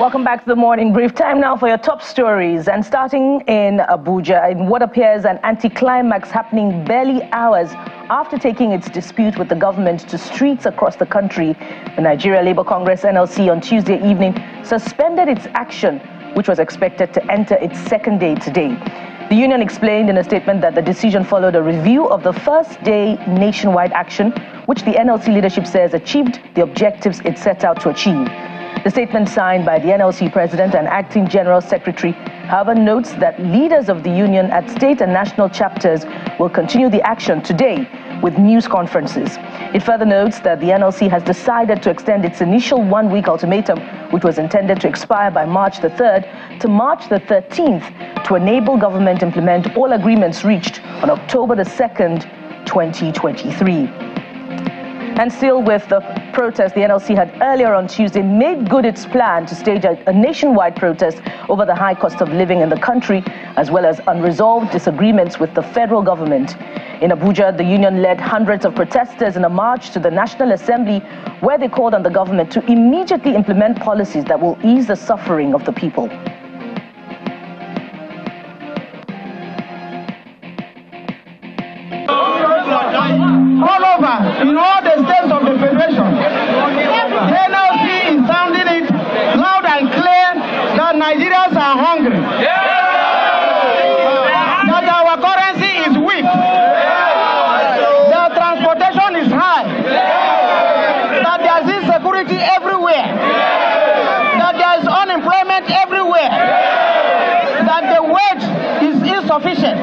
Welcome back to the Morning Brief. Time now for your top stories. And starting in Abuja, in what appears an anticlimax happening barely hours after taking its dispute with the government to streets across the country, the Nigeria Labour Congress NLC on Tuesday evening suspended its action, which was expected to enter its second day today. The union explained in a statement that the decision followed a review of the first day nationwide action, which the NLC leadership says achieved the objectives it set out to achieve. The statement signed by the NLC president and acting general secretary, however, notes that leaders of the union at state and national chapters will continue the action today with news conferences. It further notes that the NLC has decided to extend its initial one-week ultimatum, which was intended to expire by March the 3rd, to March the 13th to enable government to implement all agreements reached on October the 2nd, 2023. And still with the protest, the NLC had earlier on Tuesday made good its plan to stage a nationwide protest over the high cost of living in the country, as well as unresolved disagreements with the federal government. In Abuja, the union led hundreds of protesters in a march to the National Assembly, where they called on the government to immediately implement policies that will ease the suffering of the people. All over, in all the states of the Federation, the NLC is sounding it loud and clear that Nigerians are hungry, that our currency is weak, that transportation is high, that there is insecurity everywhere, that there is unemployment everywhere, that the wage is insufficient.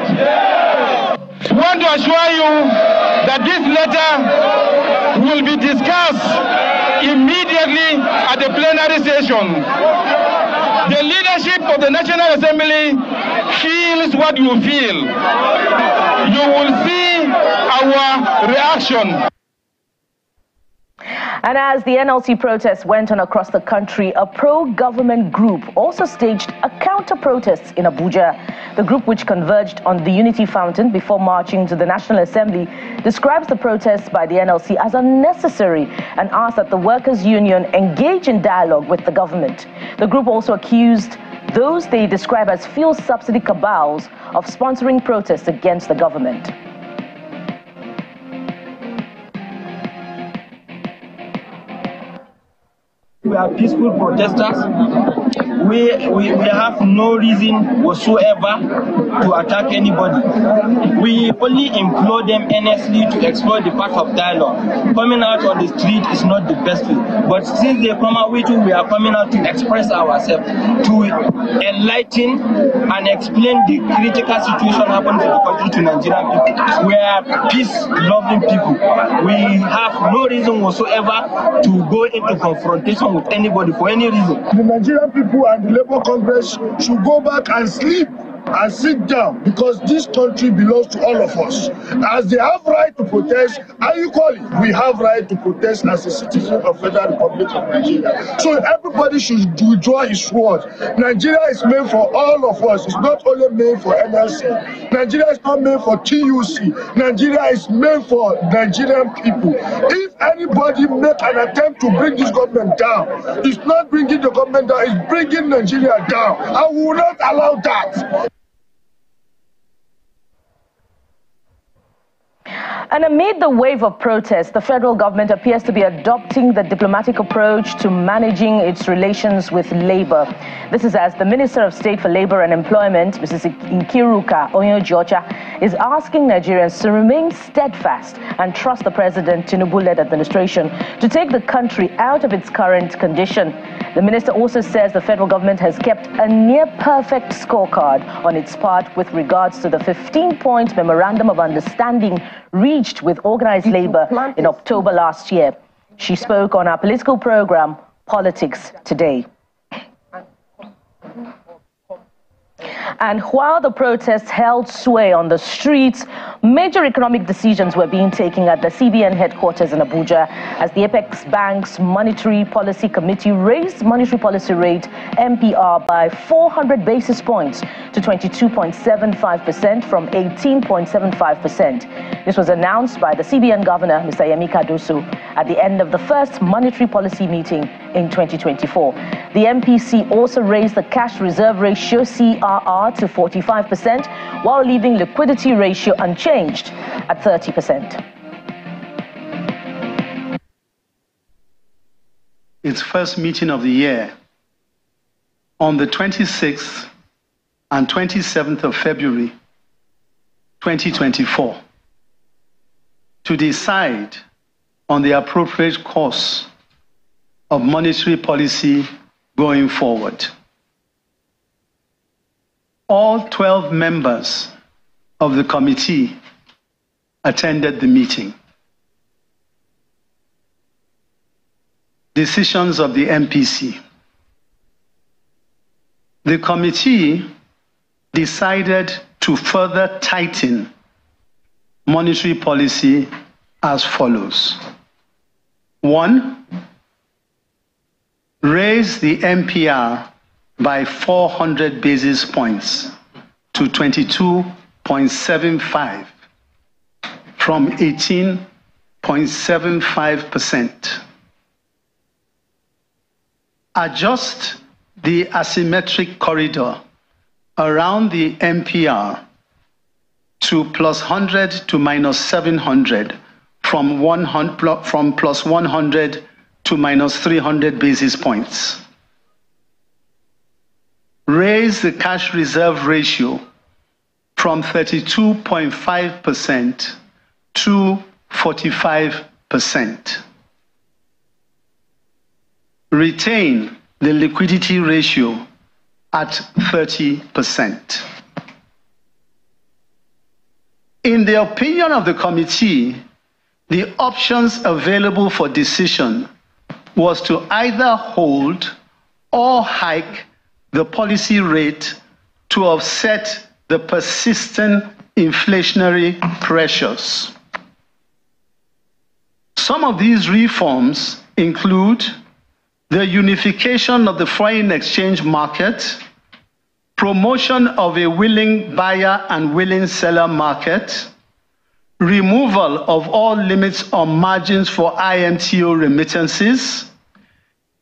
I want to assure you that this letter will be discussed immediately at the plenary session. The leadership of the National Assembly feels what you feel. You will see our reaction. And as the NLC protests went on across the country, a pro-government group also staged a counter-protest in Abuja. The group, which converged on the Unity Fountain before marching to the National Assembly, describes the protests by the NLC as unnecessary and asked that the workers' union engage in dialogue with the government. The group also accused those they describe as fuel subsidy cabals of sponsoring protests against the government. We are peaceful protesters. We have no reason whatsoever to attack anybody. We only implore them earnestly to explore the path of dialogue. Coming out on the street is not the best thing. But since they come out with it, we are coming out to express ourselves, to enlighten and explain the critical situation happening in the country to Nigerian people. We are peace-loving people. We have no reason whatsoever to go into confrontation with anybody for any reason. The Nigerian people and the Labour Congress should go back and sleep and sit down, because this country belongs to all of us. As they have right to protest, and equally we have right to protest as a citizen of Federal Republic of Nigeria. So everybody should withdraw his sword. Nigeria is made for all of us. It's not only made for NLC. Nigeria is not made for TUC. Nigeria is made for Nigerian people. If anybody make an attempt to bring this government down, it's not bringing the government down, it's bringing Nigeria down. I will not allow that. And amid the wave of protests, the federal government appears to be adopting the diplomatic approach to managing its relations with labor. This is as the Minister of State for Labor and Employment, Mrs. Nkiruka Onyejocha, is asking Nigerians to remain steadfast and trust the President Tinubu-led administration to take the country out of its current condition. The minister also says the federal government has kept a near-perfect scorecard on its part with regards to the 15-point memorandum of understanding reached with organized labor in October last year. She spoke on our political program, Politics Today. And while the protests held sway on the streets, major economic decisions were being taken at the CBN headquarters in Abuja as the Apex Bank's Monetary Policy Committee raised monetary policy rate MPR by 400 basis points to 22.75% from 18.75%. This was announced by the CBN governor, Mr. Yemi Cardoso, at the end of the first monetary policy meeting in 2024. The MPC also raised the cash reserve ratio CRR to 45%, while leaving liquidity ratio unchanged at 30%. Its first meeting of the year on the 26th and 27th of February 2024 to decide on the appropriate course of monetary policy going forward. All 12 members of the committee attended the meeting. Decisions of the MPC. The committee decided to further tighten monetary policy as follows. 1, raise the MPR by 400 basis points to 22.75 from 18.75%. Adjust the asymmetric corridor around the MPR to plus 100 to minus 700 from plus 100 to minus 300 basis points. Raise the cash reserve ratio from 32.5% to 45%. Retain the liquidity ratio at 30%. In the opinion of the committee, the options available for decision was to either hold or hike the policy rate to offset the persistent inflationary pressures. Some of these reforms include the unification of the foreign exchange market, promotion of a willing buyer and willing seller market, removal of all limits on margins for IMTO remittances,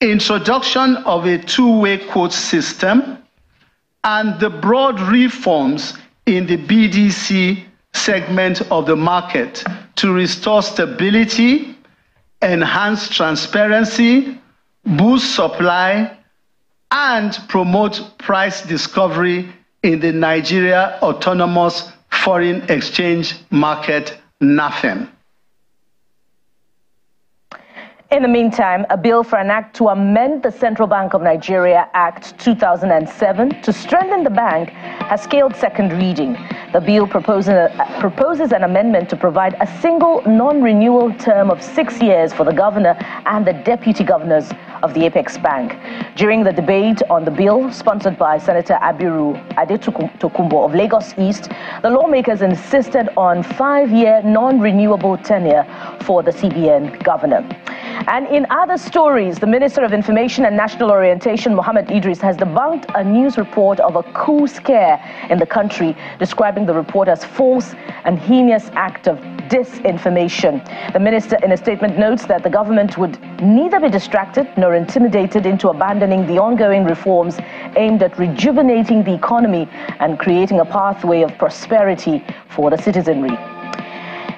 introduction of a two-way quote system, and the broad reforms in the BDC segment of the market to restore stability, enhance transparency, boost supply, and promote price discovery in the Nigeria Autonomous Foreign Exchange Market, NAFEM. In the meantime, a bill for an act to amend the Central Bank of Nigeria Act 2007 to strengthen the bank has scaled second reading. The bill proposes an amendment to provide a single non-renewal term of 6 years for the governor and the deputy governors of the Apex Bank. During the debate on the bill, sponsored by Senator Abiru Adetokunbo of Lagos East, the lawmakers insisted on 5-year non-renewable tenure for the CBN governor. And in other stories, the Minister of Information and National Orientation, Mohammed Idris, has debunked a news report of a coup scare in the country, describing the report as false and heinous act of disinformation. The minister, in a statement, notes that the government would neither be distracted nor intimidated into abandoning the ongoing reforms aimed at rejuvenating the economy and creating a pathway of prosperity for the citizenry.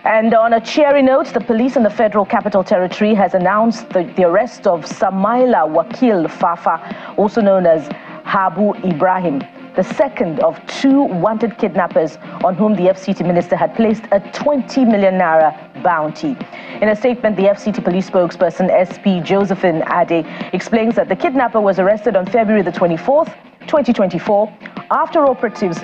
And on a cheery note, the police in the Federal Capital Territory has announced the arrest of Samaila Wakil Fafa, also known as Habu Ibrahim, the second of 2 wanted kidnappers on whom the FCT minister had placed a 20 million naira bounty. In a statement, the FCT police spokesperson SP Josephine Ade explains that the kidnapper was arrested on February the 24th, 2024, after operatives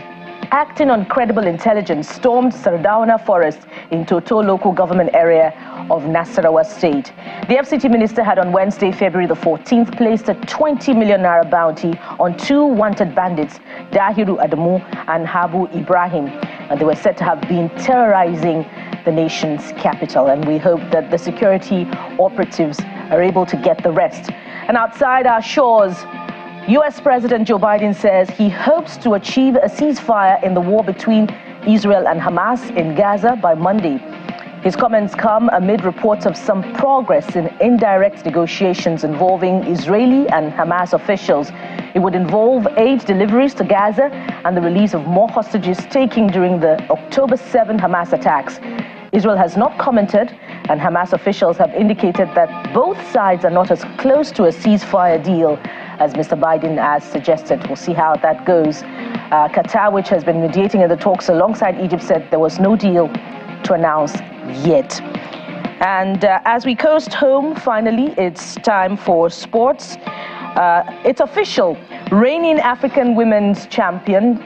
acting on credible intelligence stormed Sardauna Forest in Toto local government area of Nasarawa State. The FCT minister had on Wednesday, February the 14th, placed a 20 million naira bounty on 2 wanted bandits, Dahiru Adamu and Habu Ibrahim. And they were said to have been terrorizing the nation's capital. And we hope that the security operatives are able to get the rest. And outside our shores, U.S. President Joe Biden says he hopes to achieve a ceasefire in the war between Israel and Hamas in Gaza by Monday. His comments come amid reports of some progress in indirect negotiations involving Israeli and Hamas officials. It would involve aid deliveries to Gaza and the release of more hostages taken during the October 7 Hamas attacks. Israel has not commented, and Hamas officials have indicated that both sides are not as close to a ceasefire deal as Mr. Biden has suggested. We'll see how that goes. Qatar, which has been mediating in the talks alongside Egypt, said there was no deal to announce yet. And as we coast home, finally, it's time for sports. It's official. Reigning African women's champion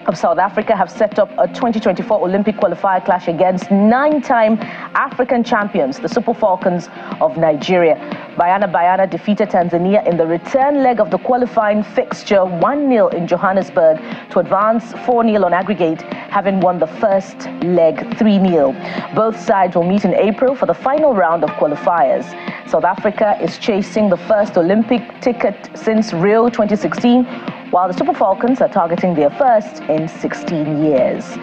of South Africa have set up a 2024 Olympic qualifier clash against 9-time African champions, the Super Falcons of Nigeria. Bayana defeated Tanzania in the return leg of the qualifying fixture 1-0 in Johannesburg to advance 4-0 on aggregate, having won the first leg 3-0. Both sides will meet in April for the final round of qualifiers. South Africa is chasing the first Olympic ticket since Rio 2016, while the Super Falcons are targeting their first in 16 years.